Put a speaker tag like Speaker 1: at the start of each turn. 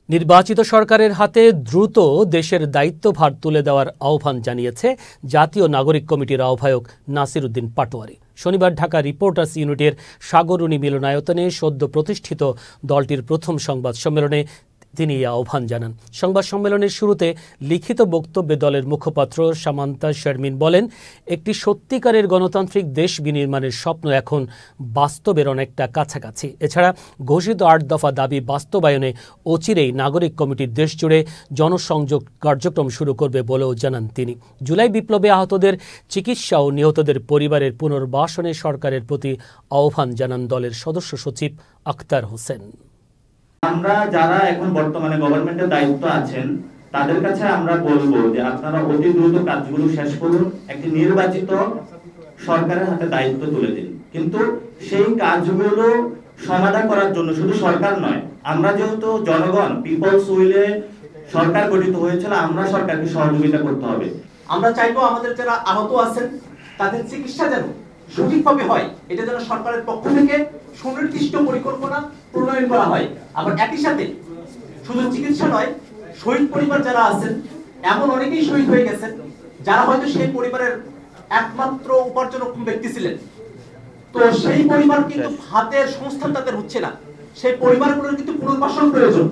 Speaker 1: নির্বাচিত সরকারের হাতে দ্রুত দেশের দায়িত্বভার তুলে দেওয়ার আহ্বান জানিয়েছে জাতীয় নাগরিক কমিটির আহ্বায়ক নাসির উদ্দিন পাটোয়ারি। শনিবার ঢাকা রিপোর্টার্স ইউনিটের সাগরুণী মিলনায়তনে সদ্য প্রতিষ্ঠিত দলটির প্রথম সংবাদ সম্মেলনে তিনি এই আহ্বান জানান। সংবাদ সম্মেলনের শুরুতে লিখিত বক্তব্যে দলের মুখপাত্র সামান্তা শারমিন বলেন, একটি সত্যিকারের গণতান্ত্রিক দেশ বিনির্মাণের স্বপ্ন এখন বাস্তবের অনেকটা কাছাকাছি। এছাড়া ঘোষিত 8 দফা দাবি বাস্তবায়নে অচিরেই নাগরিক কমিটির দেশ জুড়ে জনসংযোগ কার্যক্রম শুরু করবে বলেও জানান তিনি। জুলাই বিপ্লবে আহতদের চিকিৎসা ও নিহতদের পরিবারের পুনর্বাসনে সরকারের প্রতি আহ্বান জানান দলের সদস্য সচিব আখতার হোসেন।
Speaker 2: আমরা যারা এখন বর্তমানে গভর্নমেন্টের দায়িত্ব আছেন তাদের কাছে আমরা বলবো যে আপনারা অতি দ্রুত কাজগুলো শেষ করুন, একটি নির্বাচিত সরকারের হাতে দায়িত্ব তুলে দিন। কিন্তু সেই কাজগুলো সমাধান করার জন্য শুধু সরকার নয়, আমরা যেহেতু জনগণ পিপলস উইলে সরকার গঠিত হয়েছিল, আমরা সরকারকে সহযোগিতা করতে হবে।
Speaker 3: আমরা চাইবো আমাদের যারা আহত আছেন তাদের চিকিৎসা যেন সঠিকভাবে হয়, এটা যেন সরকারের পক্ষ থেকে সুনির্দিষ্ট পরিকল্পনা প্রণয়ন করা হয়। আবার একই সাথে শুধু চিকিৎসা নয়, শহীদ পরিবার যারা আছেন, এমন অনেকেই শহীদ হয়ে গেছেন যারা হয়তো সেই পরিবারের একমাত্র উপার্জনক্ষম ব্যক্তি ছিলেন। তো সেই পরিবার কিন্তু হাতের সংস্থান তাদের হচ্ছে না, সেই পরিবারগুলোর কিন্তু পুনর্বাসন প্রয়োজন।